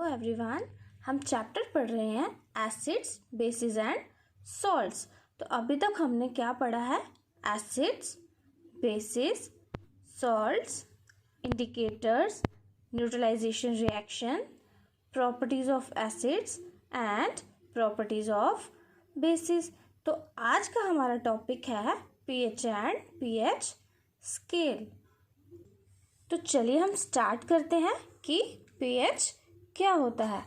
Everyone, हम chapter पढ़ रहे हैं एसिड्स, बेसिस एंड सॉल्ट्स। तो अभी तक हमने क्या पढ़ा है? Acids, bases, salts, indicators, neutralisation reaction, properties of acids and properties of bases. तो आज का हमारा टॉपिक है पीएच एंड पीएच स्केल। तो चलिए हम स्टार्ट करते हैं कि पीएच क्या होता है।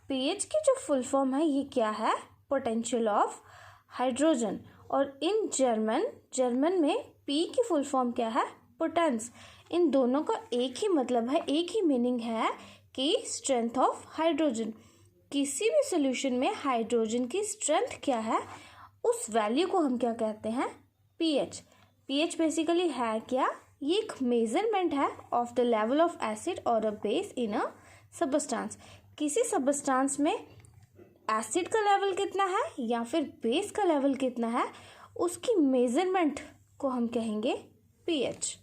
पीएच की जो फुल फॉर्म है ये क्या है? Potential of hydrogen. और इन जर्मन में पी की फुल फॉर्म क्या है? पोटेंस। इन दोनों का एक ही मतलब है, एक ही मीनिंग है कि स्ट्रेंथ ऑफ हाइड्रोजन। किसी भी सॉल्यूशन में हाइड्रोजन की स्ट्रेंथ क्या है, उस वैल्यू को हम क्या कहते हैं? पीएच। पीएच बेसिकली है क्या? ये एक मेजरमेंट है of the level of acid और a base in a substance. किसी सबस्टांस में एसिड का लेवल कितना है या फिर बेस का लेवल कितना है, उसकी मेजरमेंट को हम कहेंगे पीएच।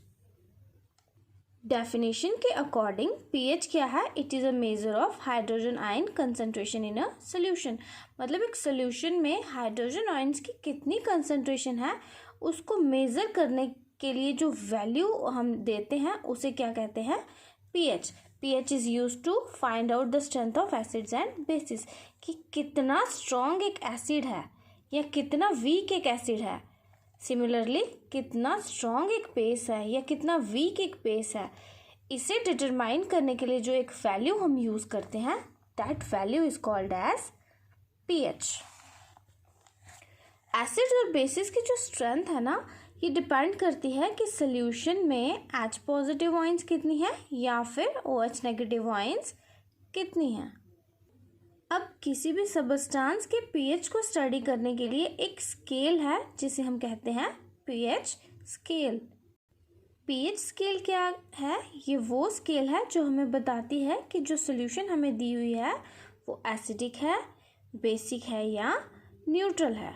डेफिनेशन के अकॉर्डिंग पीएच क्या है? It is a measure of hydrogen ion concentration in a solution. मतलब एक सोल्यूशन में हाइड्रोजन आयंस की कितनी कंसंट्रेशन है, उसको मेजर करने के लिए जो वैल्यू हम देते हैं उसे क्या कहते हैं? PH. PH is used to find out the strength of acids and bases, कि कितना स्ट्रॉन्ग एक एसिड है या कितना वीक एक एसिड है। सिमिलरली कितना स्ट्रॉन्ग एक बेस है या कितना वीक एक बेस है, इसे डिटरमाइन करने के लिए जो एक वैल्यू हम यूज करते हैं, that value is called as pH. Acids और बेसिस की जो स्ट्रेंथ है ना, ये डिपेंड करती है कि सोल्यूशन में H पॉजिटिव आयंस कितनी है या फिर OH नेगेटिव आयंस कितनी है। अब किसी भी सबस्टांस के पीएच को स्टडी करने के लिए एक स्केल है जिसे हम कहते हैं पीएच स्केल। पीएच स्केल क्या है? ये वो स्केल है जो हमें बताती है कि जो सोल्यूशन हमें दी हुई है वो एसिडिक है, बेसिक है या न्यूट्रल है।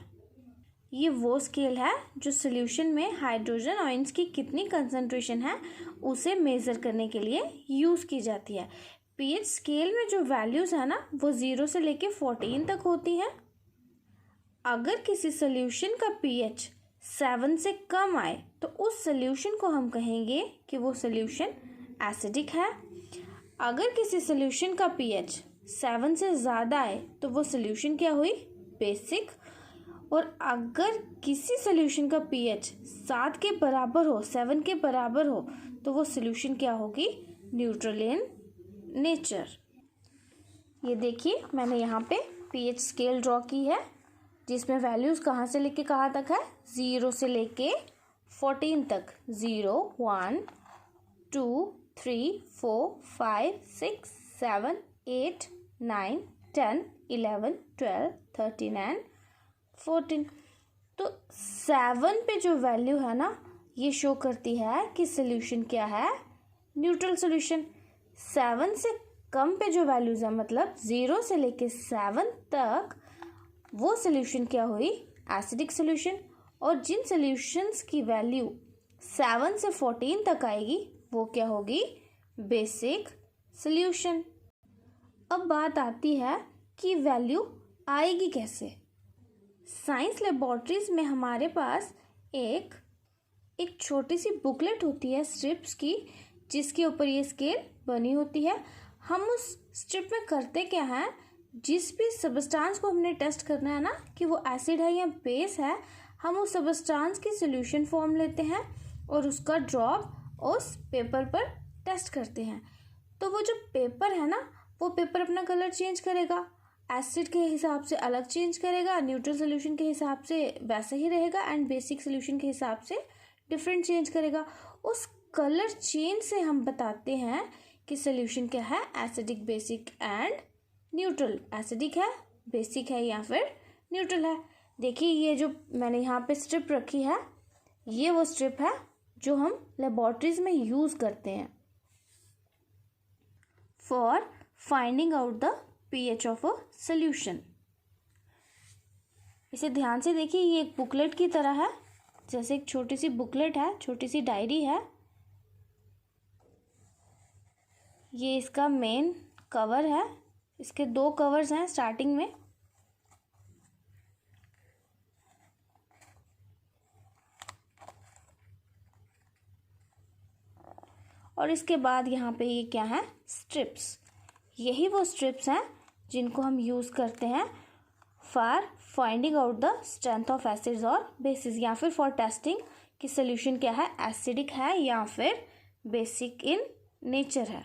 ये वो स्केल है जो सोल्यूशन में हाइड्रोजन आयंस की कितनी कंसंट्रेशन है उसे मेज़र करने के लिए यूज़ की जाती है। पीएच स्केल में जो वैल्यूज़ है ना, वो 0 से लेके 14 तक होती हैं। अगर किसी सोल्यूशन का पीएच 7 से कम आए तो उस सोल्यूशन को हम कहेंगे कि वो सोल्यूशन एसिडिक है। अगर किसी सोल्यूशन का पीएच 7 से ज़्यादा आए तो वो सोल्यूशन क्या हुई? बेसिक। और अगर किसी सोल्यूशन का पीएच 7 के बराबर हो, 7 के बराबर हो, तो वो सोल्यूशन क्या होगी? Neutral in nature. ये देखिए मैंने यहाँ पे पीएच स्केल ड्रॉ की है जिसमें वैल्यूज़ कहाँ से लेके कहाँ तक है? 0 से लेके 14 तक। 0, 1, 2, 3, 4, 5, 6, 7, 8, 9, 10, 11, 12, 13 एंड 14। तो 7 पे जो वैल्यू है ना, ये शो करती है कि सोल्यूशन क्या है? Neutral solution. 7 से कम पे जो वैल्यूज है, मतलब 0 से लेके 7 तक, वो सोल्यूशन क्या हुई? Acidic solution. और जिन सोल्यूशंस की वैल्यू 7 से 14 तक आएगी वो क्या होगी? Basic solution. अब बात आती है कि वैल्यू आएगी कैसे। साइंस लेबोरेटरीज में हमारे पास एक छोटी सी बुकलेट होती है स्ट्रिप्स की, जिसके ऊपर ये स्केल बनी होती है। हम उस स्ट्रिप में करते क्या है, जिस भी सबस्टांस को हमने टेस्ट करना है ना कि वो एसिड है या बेस है, हम उस सबस्टांस की सॉल्यूशन फॉर्म लेते हैं और उसका ड्रॉप उस पेपर पर टेस्ट करते हैं। तो वो जो पेपर है ना, वो पेपर अपना कलर चेंज करेगा, एसिड के हिसाब से अलग चेंज करेगा, न्यूट्रल सोल्यूशन के हिसाब से वैसे ही रहेगा, एंड बेसिक सोल्यूशन के हिसाब से डिफरेंट चेंज करेगा। उस कलर चेंज से हम बताते हैं कि सोल्यूशन क्या है? Acidic, basic and neutral. Acidic है, बेसिक है या फिर न्यूट्रल है। देखिए ये जो मैंने यहाँ पे स्ट्रिप रखी है, ये वो स्ट्रिप है जो हम लेबोरेटरीज में यूज़ करते हैं for finding out the pH of a solution. इसे ध्यान से देखिए, ये एक बुकलेट की तरह है, जैसे एक छोटी सी बुकलेट है, छोटी सी डायरी है। ये इसका मेन कवर है इसके 2 कवर्स हैं स्टार्टिंग में। और इसके बाद यहाँ पे ये क्या है, स्ट्रिप्स। यही वो स्ट्रिप्स हैं जिनको हम यूज़ करते हैं for finding out the strength of acids और बेसिस, या फिर फॉर टेस्टिंग कि सोल्यूशन क्या है, एसिडिक है या फिर बेसिक इन नेचर है।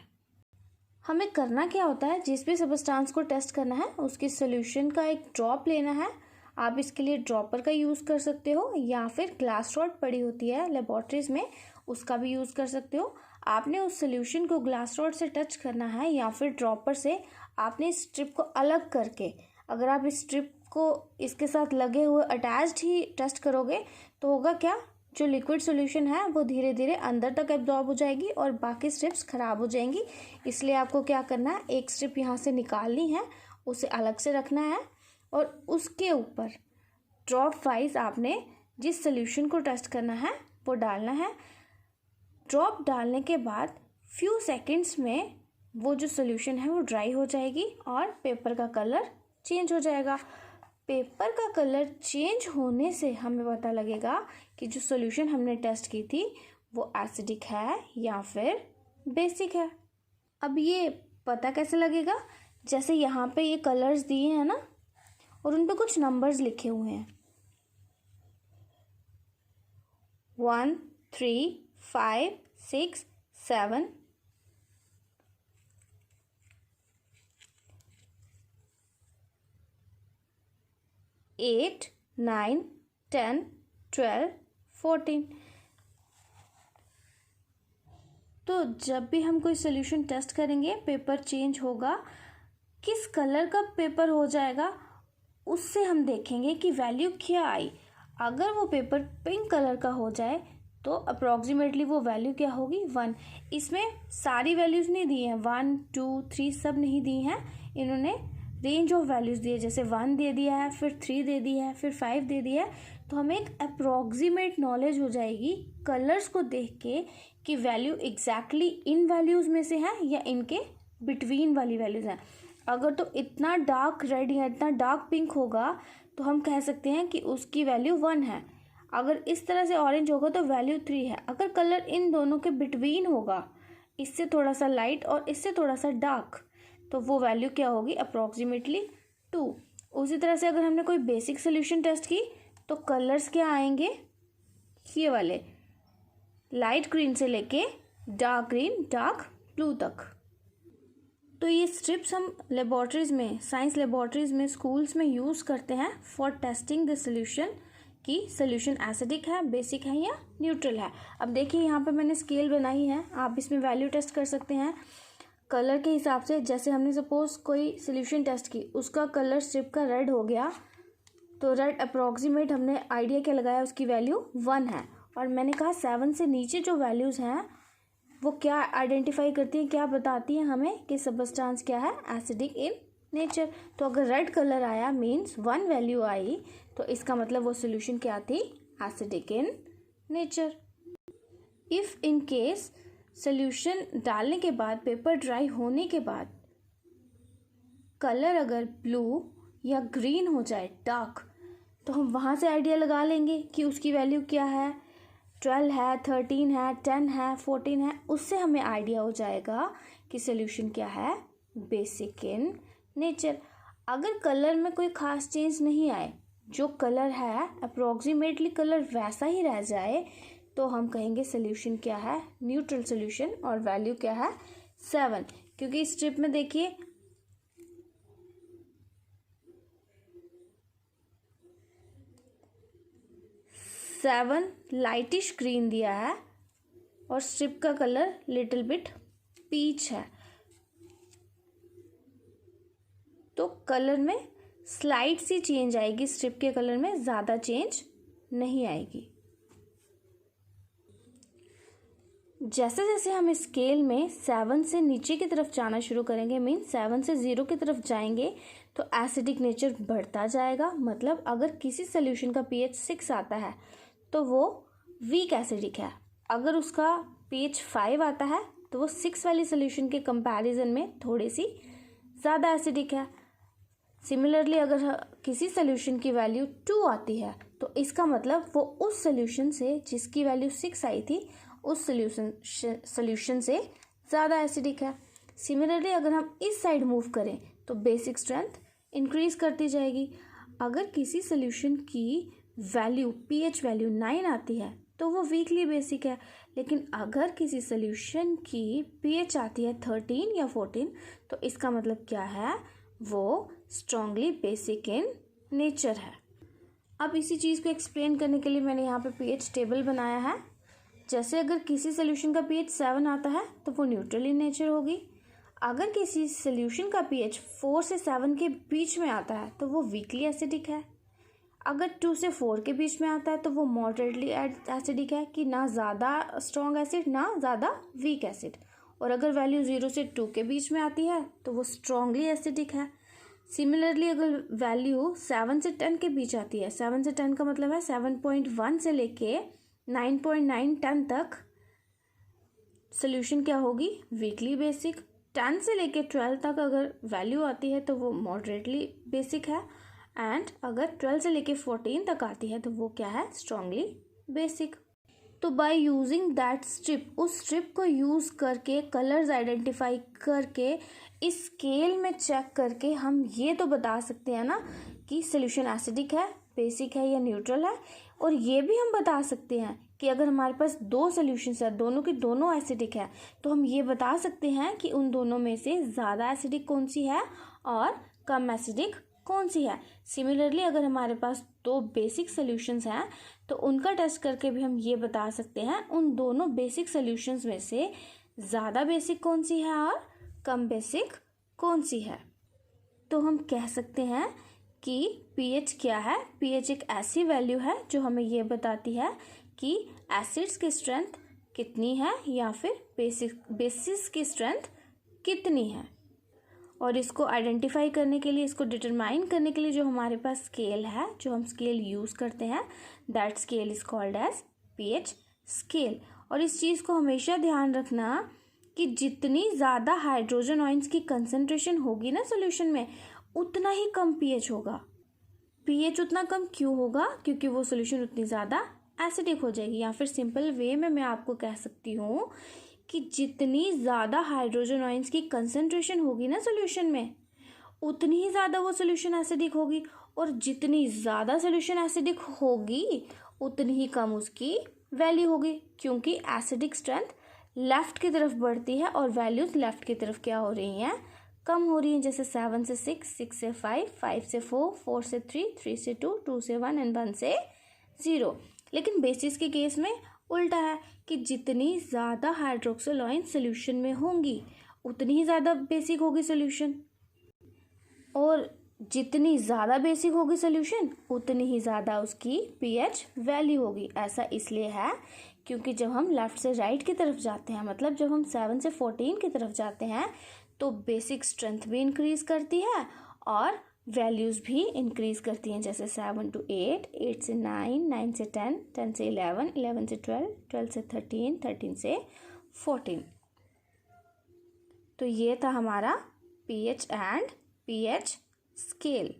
हमें करना क्या होता है, जिस भी सबस्टांस को टेस्ट करना है उसके सोल्यूशन का एक ड्रॉप लेना है। आप इसके लिए ड्रॉपर का यूज़ कर सकते हो या फिर ग्लास रॉड पड़ी होती है लेबोरेटरीज में, उसका भी यूज़ कर सकते हो। आपने उस सोल्यूशन को ग्लास रॉड से टच करना है या फिर ड्रॉपर से आपने इस स्ट्रिप को अलग करके, अगर आप इस स्ट्रिप को इसके साथ लगे हुए अटैच्ड ही टेस्ट करोगे तो होगा क्या, जो लिक्विड सॉल्यूशन है वो धीरे धीरे अंदर तक एब्जॉर्ब हो जाएगी और बाकी स्ट्रिप्स ख़राब हो जाएंगी। इसलिए आपको क्या करना है, एक स्ट्रिप यहाँ से निकालनी है, उसे अलग से रखना है और उसके ऊपर ड्रॉप वाइज आपने जिस सॉल्यूशन को टेस्ट करना है वो डालना है। ड्रॉप डालने के बाद फ्यू सेकंड्स में वो जो सॉल्यूशन है वो ड्राई हो जाएगी और पेपर का कलर चेंज हो जाएगा। पेपर का कलर चेंज होने से हमें पता लगेगा कि जो सॉल्यूशन हमने टेस्ट की थी वो एसिडिक है या फिर बेसिक है। अब ये पता कैसे लगेगा, जैसे यहाँ पे ये कलर्स दिए हैं ना और उन पे कुछ नंबर्स लिखे हुए हैं 1 3 5 6 7 8 9 10 12 14। तो जब भी हम कोई सोल्यूशन टेस्ट करेंगे पेपर चेंज होगा, किस कलर का पेपर हो जाएगा उससे हम देखेंगे कि वैल्यू क्या आई। अगर वो पेपर पिंक कलर का हो जाए तो अप्रॉक्सीमेटली वो वैल्यू क्या होगी, 1। इसमें सारी वैल्यूज़ नहीं दी हैं, 1 2 3 सब नहीं दी हैं, इन्होंने रेंज ऑफ वैल्यूज़ दी है, जैसे 1 दे दिया है, फिर 3 दे दिया है, फिर 5 दे दिया है। तो हमें एक अप्रॉक्सीमेट नॉलेज हो जाएगी कलर्स को देख के कि वैल्यू एग्जैक्टली इन वैल्यूज़ में से है या इनके बिटवीन वाली वैल्यूज़ हैं। अगर तो इतना डार्क रेड या इतना डार्क पिंक होगा तो हम कह सकते हैं कि उसकी वैल्यू 1 है। अगर इस तरह से ऑरेंज होगा तो वैल्यू 3 है। अगर कलर इन दोनों के बिटवीन होगा, इससे थोड़ा सा लाइट और इससे थोड़ा सा डार्क, तो वो वैल्यू क्या होगी, अप्रॉक्सीमेटली 2। उसी तरह से अगर हमने कोई बेसिक सोल्यूशन टेस्ट की तो कलर्स क्या आएंगे, ये वाले लाइट ग्रीन से लेके डार्क ग्रीन डार्क ब्लू तक। तो ये स्ट्रिप्स हम लेबोरेटरीज़ में, साइंस लेबोरेटरीज़ में, स्कूल्स में यूज़ करते हैं फॉर टेस्टिंग द सोल्यूशन कि सोल्यूशन एसिडिक है, बेसिक है या न्यूट्रल है। अब देखिए यहाँ पे मैंने स्केल बनाई है, आप इसमें वैल्यू टेस्ट कर सकते हैं कलर के हिसाब से। जैसे हमने सपोज कोई सोल्यूशन टेस्ट की, उसका कलर स्ट्रिप का रेड हो गया तो रेड अप्रॉक्सीमेट हमने आइडिया क्या लगाया, उसकी वैल्यू 1 है। और मैंने कहा 7 से नीचे जो वैल्यूज़ हैं वो क्या आइडेंटिफाई करती हैं, क्या बताती हैं हमें कि सबस्टांस क्या है, एसिडिक इन नेचर। तो अगर रेड कलर आया मीन्स 1 वैल्यू आई, तो इसका मतलब वो सोल्यूशन क्या थी, acidic in nature. If in case solution डालने के बाद, पेपर ड्राई होने के बाद कलर अगर ब्लू या ग्रीन हो जाए डार्क, तो हम वहाँ से आइडिया लगा लेंगे कि उसकी वैल्यू क्या है, 12 है, 13 है, 10 है, 14 है। उससे हमें आइडिया हो जाएगा कि सोल्यूशन क्या है, बेसिक इन नेचर। अगर कलर में कोई ख़ास चेंज नहीं आए, जो कलर है अप्रॉक्सीमेटली कलर वैसा ही रह जाए, तो हम कहेंगे सोल्यूशन क्या है, न्यूट्रल सोल्यूशन, और वैल्यू क्या है, 7। क्योंकि इस स्ट्रिप में देखिए सेवन लाइटिश ग्रीन दिया है और स्ट्रिप का कलर लिटिल बिट पीच है, तो कलर में स्लाइट सी चेंज आएगी, स्ट्रिप के कलर में ज़्यादा चेंज नहीं आएगी। जैसे जैसे हम स्केल में 7 से नीचे की तरफ जाना शुरू करेंगे, मीन 7 से 0 की तरफ जाएंगे, तो एसिडिक नेचर बढ़ता जाएगा। मतलब अगर किसी सोल्यूशन का pH 6 आता है तो वो वीक एसिडिक है। अगर उसका pH 5 आता है तो वो 6 वाली सोल्यूशन के कंपैरिजन में थोड़ी सी ज़्यादा एसिडिक है। सिमिलरली अगर किसी सोल्यूशन की वैल्यू 2 आती है तो इसका मतलब वो उस सोल्यूशन से जिसकी वैल्यू 6 आई थी उस सोल्यूशन से ज़्यादा एसिडिक है। सिमिलरली अगर हम इस साइड मूव करें तो बेसिक स्ट्रेंथ इंक्रीज करती जाएगी। अगर किसी सोल्यूशन की वैल्यू पीएच वैल्यू 9 आती है तो वो वीकली बेसिक है, लेकिन अगर किसी सोल्यूशन की पीएच आती है 13 या 14 तो इसका मतलब क्या है, वो स्ट्रांगली बेसिक इन नेचर है। अब इसी चीज़ को एक्सप्लेन करने के लिए मैंने यहाँ पे पीएच टेबल बनाया है। जैसे अगर किसी सोल्यूशन का पीएच 7 आता है तो वो न्यूट्रल इन नेचर होगी। अगर किसी सोल्यूशन का पीएच 4 से 7 के बीच में आता है तो वो वीकली एसिडिक है। अगर 2 से 4 के बीच में आता है तो वो मॉडरेटली एसिडिक है, कि ना ज़्यादा स्ट्रॉन्ग एसिड ना ज़्यादा वीक एसिड। और अगर वैल्यू 0 से 2 के बीच में आती है तो वो स्ट्रॉन्गली एसिडिक है। सिमिलरली अगर वैल्यू 7 से 10 के बीच आती है, 7 से 10 का मतलब है 7.1 से लेके 9.9 10 तक सोल्यूशन क्या होगी, वीकली बेसिक। 10 से लेके 12 तक अगर वैल्यू आती है तो वो मॉडरेटली बेसिक है। एंड अगर 12 से लेके 14 तक आती है तो वो क्या है, स्ट्रांगली बेसिक। तो बाय यूजिंग दैट स्ट्रिप, उस स्ट्रिप को यूज़ करके कलर्स आइडेंटिफाई करके इस स्केल में चेक करके हम ये तो बता सकते हैं ना कि सोल्यूशन एसिडिक है, बेसिक है या न्यूट्रल है। और ये भी हम बता सकते हैं कि अगर हमारे पास 2 सोल्यूशंस है, दोनों की दोनों एसिडिक है, तो हम ये बता सकते हैं कि उन दोनों में से ज़्यादा एसिडिक कौन सी है और कम एसिडिक कौन सी है। सिमिलरली अगर हमारे पास 2 बेसिक सोल्यूशंस हैं तो उनका टेस्ट करके भी हम ये बता सकते हैं उन दोनों बेसिक सोल्यूशंस में से ज़्यादा बेसिक कौन सी है और कम बेसिक कौन सी है। तो हम कह सकते हैं कि पीएच क्या है, पीएच एक ऐसी वैल्यू है जो हमें ये बताती है कि एसिड्स की स्ट्रेंथ कितनी है या फिर बेसिस की स्ट्रेंथ कितनी है। और इसको आइडेंटिफाई करने के लिए, इसको डिटरमाइन करने के लिए जो हमारे पास स्केल है, जो हम स्केल यूज़ करते हैं, that scale is called as pH scale. और इस चीज़ को हमेशा ध्यान रखना कि जितनी ज़्यादा हाइड्रोजन आयंस की कंसंट्रेशन होगी ना सॉल्यूशन में, उतना ही कम पीएच होगा। पीएच उतना कम क्यों होगा, क्योंकि वो सॉल्यूशन उतनी ज़्यादा एसिडिक हो जाएगी। या फिर सिंपल वे में मैं आपको कह सकती हूँ कि जितनी ज़्यादा हाइड्रोजन आयंस की कंसंट्रेशन होगी ना सॉल्यूशन में, उतनी ही ज़्यादा वो सॉल्यूशन एसिडिक होगी। और जितनी ज़्यादा सॉल्यूशन एसिडिक होगी उतनी ही कम उसकी वैल्यू होगी, क्योंकि एसिडिक स्ट्रेंथ लेफ़्ट की तरफ बढ़ती है और वैल्यूज़ लेफ़्ट की तरफ क्या हो रही हैं, कम हो रही हैं। जैसे 7 से 6, 6 से 5, 5 से 4, 4 से 3, 3 से 2, 2 से 1 एंड 1 से 0। लेकिन बेसिस के केस में उल्टा है कि जितनी ज़्यादा हाइड्रोक्सिल आयंस सोल्यूशन में होंगी उतनी ही ज़्यादा बेसिक होगी सोल्यूशन, और जितनी ज़्यादा बेसिक होगी सोल्यूशन उतनी ही ज़्यादा उसकी पीएच वैल्यू होगी। ऐसा इसलिए है क्योंकि जब हम लेफ़्ट से राइट की तरफ जाते हैं, मतलब जब हम 7 से 14 की तरफ जाते हैं, तो बेसिक स्ट्रेंथ भी इंक्रीज़ करती है और वैल्यूज़ भी इंक्रीज़ करती हैं। जैसे 7 to 8, 8 से 9, 9 से 10, 10 से 11, 11 से 12, 12 से 13, 13 से 14। तो ये था हमारा पीएच एंड पीएच स्केल।